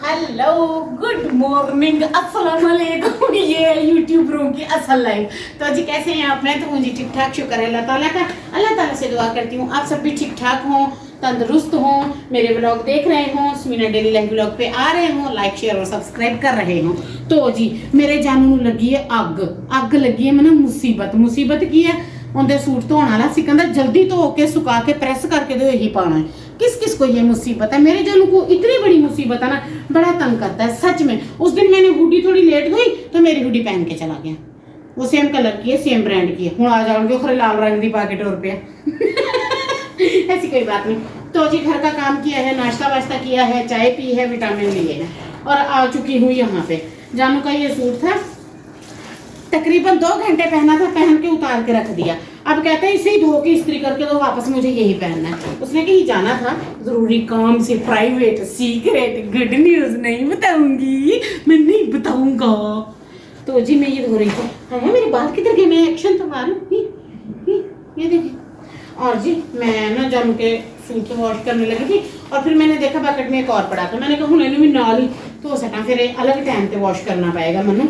Hello, good morning, अस्सलाम वालेकुम। ये है यूट्यूब रूम की असल लाइफ। तो जी कैसे हैं आप? मैं तो हूँ जी ठीक ठाक, शुक्र है अल्लाह ताला का। अल्लाह ताला से दुआ करती हूँ आप सब भी ठीक ठाक हों, तंदुरुस्त हों, मेरे व्लॉग देख रहे हों, सुमीना डेली लाइफ व्लॉग पे आ रहे हों, लाइक शेयर और सब्सक्राइब कर रहे हों। तो जी मेरे जानू लगी है अग लगी है मैंने मुसीबत की है। उनके सूट धोने वाला सी कहता जल्दी धो के सुका के प्रेस करके दो, यही पाना है। किस किस को ये मुसीबत है? मेरे जानू को इतनी बड़ी मुसीबत है ना, बड़ा तंग करता है सच में। उस दिन मैंने हुडी थोड़ी लेट गई तो मेरी हुडी पहन के चला गया। वो सेम कलर की है, सेम ब्रांड की है। हूँ आ जाओगे खरे लाल रंग की पाके टोर पे ऐसी कोई बात नहीं। तो जी घर का काम किया है, नाश्ता वाश्ता किया है, चाय पी है, विटामिन लिए है और आ चुकी हूँ यहाँ पे। जानू का ये सूट था, तकरीबन 2 घंटे पहना था, पहन के उतार के रख दिया। अब कहते हैं इसे ही धो के इस्त्री करके दो, वापस मुझे यही पहनना है। उसने कहीं जाना था जरूरी काम से, प्राइवेट सीक्रेट गुड न्यूज नहीं बताऊंगी, मैं नहीं बताऊंगा। तो जी मैं ये धो रही थी। है मेरे बाल किधर गए? मैं एक्शन तो मारूं। ये देखिए। और जी मैं ना जानू के सूट वॉश करने लगी थी और फिर मैंने देखा बकेट में एक और पड़ा था। मैंने कहा हूँ भी नाल ही तो सका, फिर अलग टाइम पे वॉश करना पड़ेगा मनु।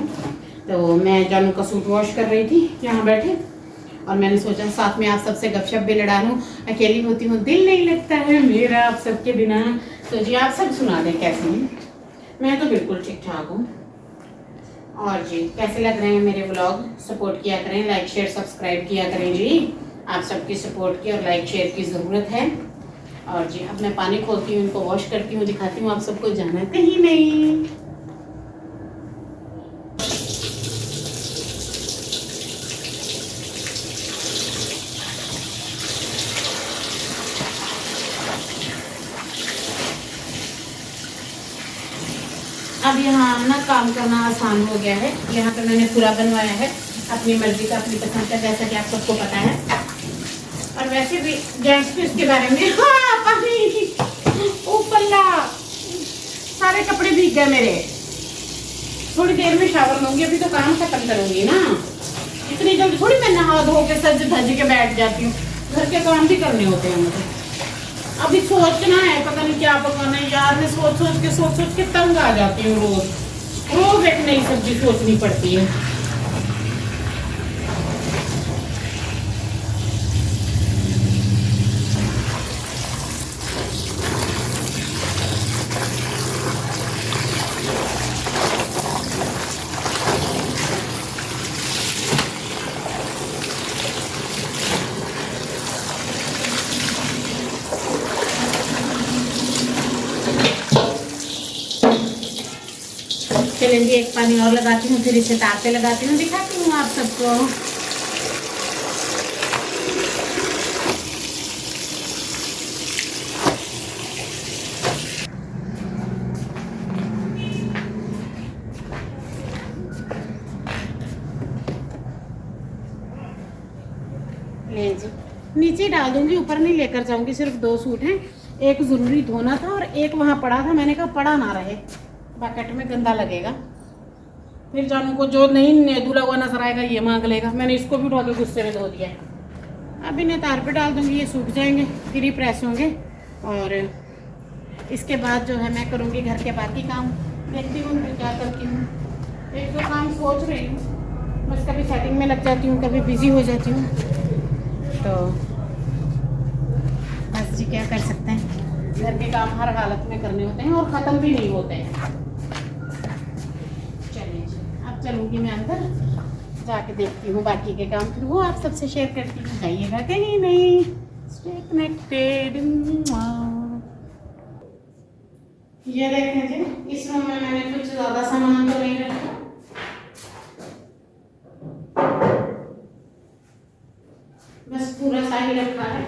तो मैं जानू का सूट वॉश कर रही थी यहाँ बैठे और मैंने सोचा साथ में आप सबसे गपशप भी लड़ा लूँ। अकेली होती हूँ, दिल नहीं लगता है मेरा आप सबके बिना। तो जी आप सब सुना दें कैसे हैं। मैं तो बिल्कुल ठीक ठाक हूँ। और जी कैसे लग रहे हैं मेरे व्लॉग? सपोर्ट किया करें, लाइक शेयर सब्सक्राइब किया करें जी। आप सबकी सपोर्ट की और लाइक शेयर की ज़रूरत है। और जी अब मैं पानी खोलती हूँ, इनको वॉश करती हूँ, दिखाती हूँ आप सबको, जाना कहीं नहीं। अब यहाँ ना काम करना आसान हो गया है। यहाँ पे मैंने पूरा बनवाया है अपनी मर्जी का, अपनी पसंद का, जैसा कि आप सबको पता है। और वैसे भी जेंट्स को इसके बारे में ऊपरला सारे कपड़े भीग गए मेरे। थोड़ी देर में शावर लूंगी, अभी तो काम खत्म करूंगी ना। इतनी जल्दी थोड़ी मैं नहा धो के सज धज के बैठ जाती हूँ, घर के काम भी करने होते हैं मुझे। अभी सोचना है पता नहीं क्या पकाना है यार। मैं सोच के तंग आ जाती हूँ। रोज एक नई सब्जी सोचनी पड़ती है। चलेंगे एक पानी और लगाती हूँ, फिर इसे तार पे लगाती हूँ, दिखाती हूँ आप सबको। ले जी नीचे डाल दूंगी, ऊपर नहीं लेकर जाऊंगी। सिर्फ 2 सूट हैं, एक जरूरी धोना था और एक वहाँ पड़ा था। मैंने कहा पड़ा ना रहे, बकेट में गंदा लगेगा, फिर जानू को जो नहीं धुला हुआ नजर आएगा ये मांग लेगा। मैंने इसको भी उठा के गुस्से में धो दिया है। अब इन्हें तार पे डाल दूंगी, ये सूख जाएंगे, फिर ही प्रेस होंगे। और इसके बाद जो है मैं करूँगी घर के बाकी काम। देखती हूँ फिर क्या करती हूँ। 1-2 काम सोच रही हूँ, बस कभी सेटिंग में लग जाती हूँ, कभी बिजी हो जाती हूँ। तो बस जी क्या कर सकते हैं, घर के काम हर हालत में करने होते हैं और ख़त्म भी नहीं होते हैं। चलिए जी अब चलूँगी मैं अंदर, जाके देखती हूँ बाकी के काम, फिर वो आप सबसे शेयर करती हूँ। जाइएगा कहीं नहीं, स्टे कनेक्टेड। ये देखें जी, इस रूम में मैंने कुछ ज़्यादा सामान तो नहीं रखा, बस पूरा सा ही रखा है।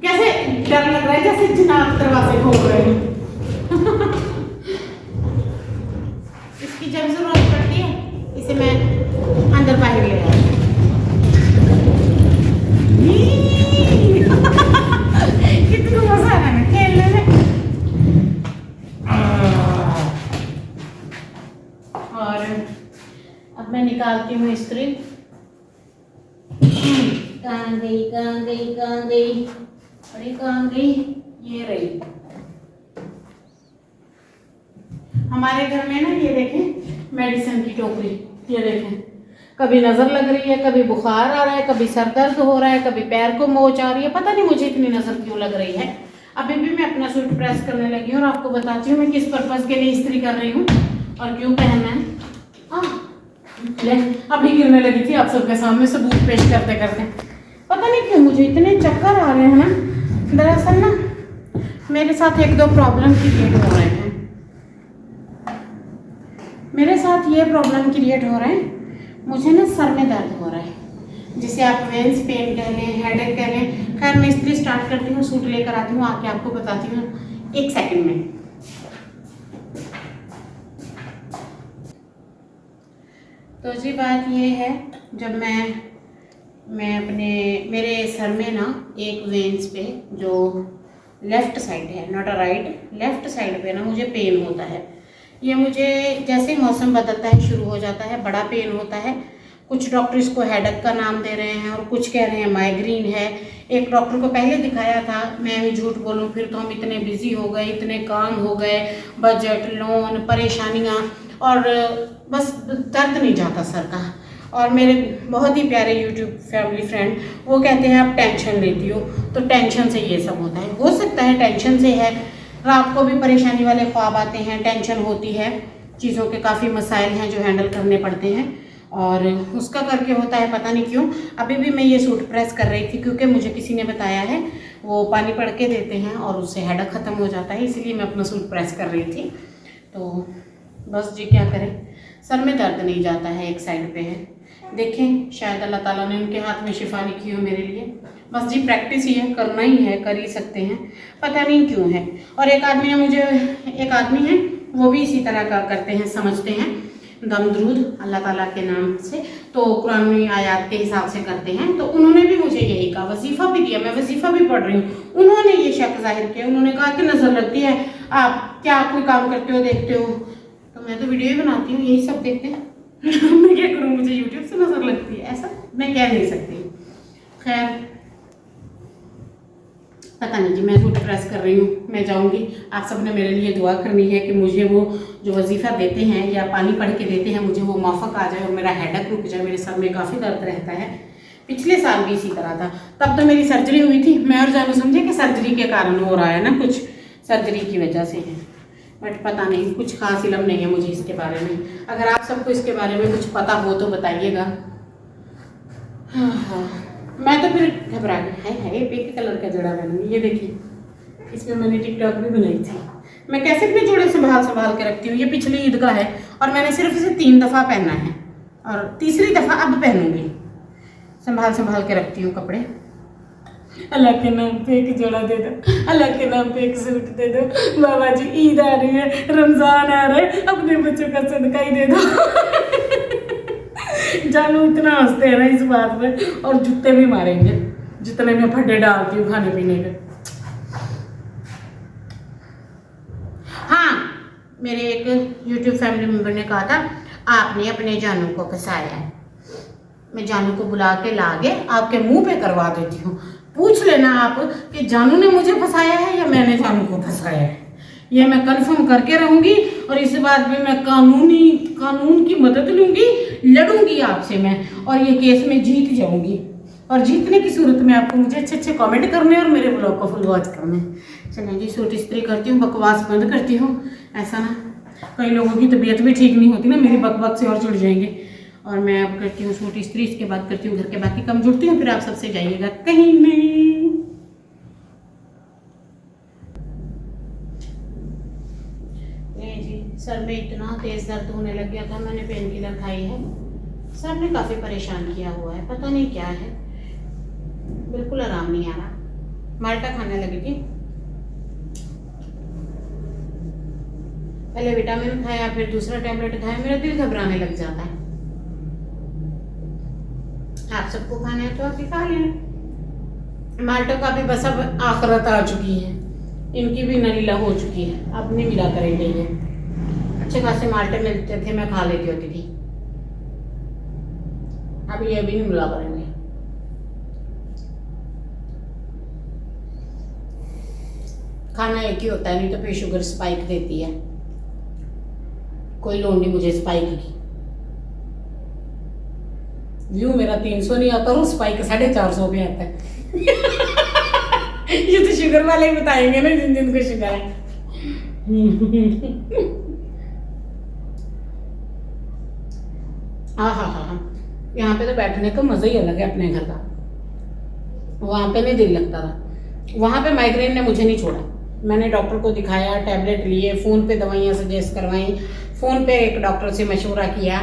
कैसे डर लग रहा है, जैसे जनाब दरवाजे खोल रहे हैं। इसकी जब जरूरत पड़ती है इसे मैं अंदर बाहर ले आती हूँ। कितना मजा आ रहा है खेलने में। और अब मैं निकालती हूँ इस्त्री। कहाँ गई, अरे कहाँ गई, ये रही। हमारे घर में ना ये देखें मेडिसिन की टोकरी, ये देखें, कभी नज़र लग रही है, कभी बुखार आ रहा है, कभी सर दर्द हो रहा है, कभी पैर को मोच आ रही है, पता नहीं मुझे इतनी नज़र क्यों लग रही है। अभी भी मैं अपना सूट प्रेस करने लगी हूँ और आपको बताती हूँ मैं किस पर्पज़ के लिए इस्त्री कर रही हूँ और क्यों पहनना है। ले अभी गिरने लगी थी आप सबके सामने सबूत पेश करते करते। पता नहीं क्यों मुझे इतने चक्कर आ रहे हैं ना, दरअसल ना मेरे साथ एक दो प्रॉब्लम क्रिएट हो रहे हैं। मेरे साथ ये प्रॉब्लम क्रिएट हो रहे हैं, मुझे ना सर में दर्द हो रहा है, जिसे आप वेंस पेन कह लें, हेडेक कह लें। खैर मैं इस्त्री स्टार्ट करती हूँ, सूट लेकर आती हूँ, आके आपको बताती हूँ 1 सेकंड में। तो जी बात ये है, जब मैं अपने मेरे सर में ना एक वेंस पे जो लेफ़्ट साइड है, not a right, left side पे ना मुझे पेन होता है। ये मुझे जैसे ही मौसम बदलता है शुरू हो जाता है, बड़ा पेन होता है। कुछ डॉक्टर इसको हेडेक का नाम दे रहे हैं और कुछ कह रहे हैं माइग्रेन है। एक डॉक्टर को पहले दिखाया था, मैं भी झूठ बोलूं, फिर तो हम इतने बिजी हो गए, इतने काम हो गए, बजट, लोन, परेशानियां, और बस दर्द नहीं जाता सर का। और मेरे बहुत ही प्यारे यूट्यूब फैमिली फ्रेंड वो कहते हैं आप टेंशन लेती हो, तो टेंशन से ये सब होता है। हो सकता है टेंशन से है, रात को भी परेशानी वाले ख्वाब आते हैं, टेंशन होती है, चीज़ों के काफ़ी मसाइल हैं जो हैंडल करने पड़ते हैं और उसका करके होता है पता नहीं क्यों। अभी भी मैं ये सूट प्रेस कर रही थी क्योंकि मुझे किसी ने बताया है वो पानी पड़ के देते हैं और उससे हेडेक ख़त्म हो जाता है, इसलिए मैं अपना सूट प्रेस कर रही थी। तो बस जी क्या करें, सर में दर्द नहीं जाता है, एक साइड पे है। देखें शायद अल्लाह ताला ने उनके हाथ में शिफा लिखी हो मेरे लिए। बस जी प्रैक्टिस ही है, करना ही है, कर ही सकते हैं, पता नहीं क्यों है। और एक आदमी है वो भी इसी तरह का करते हैं, समझते हैं दम दरूद अल्लाह ताला के नाम से, तो कुरानी आयत के हिसाब से करते हैं। तो उन्होंने भी मुझे यही कहा, वजीफ़ा भी दिया, मैं वजीफ़ा भी पढ़ रही हूँ। उन्होंने ये शक जाहिर किया, उन्होंने कहा कि नज़र लगती है, आप क्या कोई काम करते हो देखते हो? तो मैं तो वीडियो ही बनाती हूँ, यही सब देखते हैं। मैं क्या करूँ, मुझे यूट्यूब से नज़र लगती है, ऐसा मैं कह नहीं सकती। खैर पता नहीं जी, मैं सूट प्रेस कर रही हूँ, मैं जाऊँगी। आप सब ने मेरे लिए दुआ करनी है कि मुझे वो जो वजीफ़ा देते हैं या पानी पढ़ के देते हैं, मुझे वो माफ़क आ जाए और मेरा हेडेक रुक जाए। मेरे सर में काफ़ी दर्द रहता है, पिछले साल भी इसी तरह था, तब तो मेरी सर्जरी हुई थी। मैं और जानू समझे कि सर्जरी के कारण हो रहा है ना, कुछ सर्जरी की वजह से है, बट पता नहीं, कुछ खास इल्म नहीं है मुझे इसके बारे में। अगर आप सबको इसके बारे में कुछ पता हो तो बताइएगा। हाँ, मैं तो फिर घबरा गई। है पिंक कलर का जोड़ा पहनूंगी, ये देखिए, इसमें मैंने टिकटॉक भी बनाई थी। मैं कैसे अपने जोड़े संभाल के रखती हूँ। ये पिछली ईद का है और मैंने सिर्फ इसे 3 दफ़ा पहना है और तीसरी दफ़ा अब पहनूंगी। संभाल के रखती हूँ कपड़े। अल्लाह के नाम पे एक जोड़ा दे दो, अल्लाह के नाम पे एक सूट दे दो। बाबा जी ईद आ रही है, रमज़ान आ रहा है, अपने बच्चों का सदका ही दे दो। जानू इतना हंसते हैं ना इस बात पे, और जूते भी मारेंगे जितने मैं फड्डे डालती हूँ खाने पीने के। हाँ, मेरे एक यूट्यूब फैमिली मेम्बर ने कहा था आपने अपने जानू को फंसाया है। मैं जानू को बुला के आपके मुंह पे करवा देती हूँ। पूछ लेना आप कि जानू ने मुझे फंसाया है या मैंने जानू को फंसाया है। ये मैं कंफर्म करके रहूंगी और इस बात में मैं कानून की मदद लूंगी, लड़ूंगी आपसे मैं, और ये केस में जीत जाऊंगी। और जीतने की सूरत में आपको मुझे अच्छे कमेंट करने और मेरे ब्लॉग को फुल वॉच करने। चलें जी, सूट इस्त्री करती हूँ, बकवास बंद करती हूँ। ऐसा ना कई लोगों की तबीयत भी ठीक नहीं होती ना, मेरी बकवास से और जुड़ जाएंगे। और मैं अब करती हूँ सूट इस्त्री, इसके बाद करती हूँ घर के बाकी काम, जुड़ती हूँ, फिर आप सबसे जाइएगा कहीं नहीं। जी सर में इतना तेज दर्द होने लग गया था, मैंने पेन किलर खाई है। सर ने काफ़ी परेशान किया हुआ है, पता नहीं क्या है, बिल्कुल आराम नहीं आ रहा। माल्टा खाने लगी थी, पहले विटामिन खाया, फिर दूसरा टैबलेट खाया, मेरा दिल घबराने लग जाता है। आप सबको खाना है तो आप ही खा लें। माल्टो का भी बस अब आखिरत आ चुकी है, इनकी भी नलीला हो चुकी है, अब नहीं मिला करेंगे ये। अच्छे खासे माल्टे मिलते थे, मैं खा लेती होती थी, अब ये भी नहीं मिला करेंगे। खाना एक ही होता है, नहीं तो फिर शुगर स्पाइक देती है। कोई लोड नहीं मुझे स्पाइक की। व्यू मेरा 300 नहीं आता और स्पाइक 450 पे आता है। ये तो शुगर वाले ही बताएंगे ना जिन जिनको शुगर है। हाँ हाँ हाँ हाँ, यहाँ पे तो बैठने का मज़ा ही अलग है अपने घर का। वहाँ पे नहीं दिल लगता था, वहाँ पे माइग्रेन ने मुझे नहीं छोड़ा। मैंने डॉक्टर को दिखाया, टैबलेट लिए, फ़ोन पे दवाइयाँ सजेस्ट करवाई, फ़ोन पे एक डॉक्टर से मशवरा किया।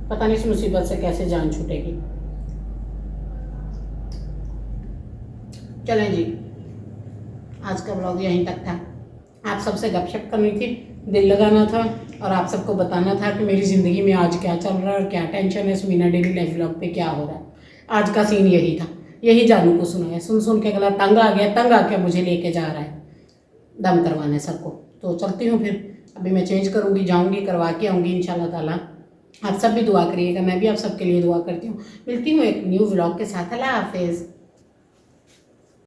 पता नहीं इस मुसीबत से कैसे जान छूटेगी। चलें जी, आज का ब्लॉग यहीं तक था। आप सबसे गपशप करनी थी, दिल लगाना था और आप सबको बताना था कि मेरी ज़िंदगी में आज क्या चल रहा है और क्या टेंशन है, सुमीना डेली लाइफ ब्लॉग पे क्या हो रहा है। आज का सीन यही था, यही जानू को सुनाया। सुन के गला तंग आ गया, तंग आके मुझे लेके जा रहा है दम करवाने सबको। तो चलती हूँ फिर, अभी मैं चेंज करूँगी, जाऊँगी, करवा के आऊँगी इंशाल्लाह ताला। आप सब भी दुआ करिएगा, मैं भी आप सबके लिए दुआ करती हूँ। मिलती हूँ एक न्यू व्लॉग के साथ। अल्लाह हाफिज़।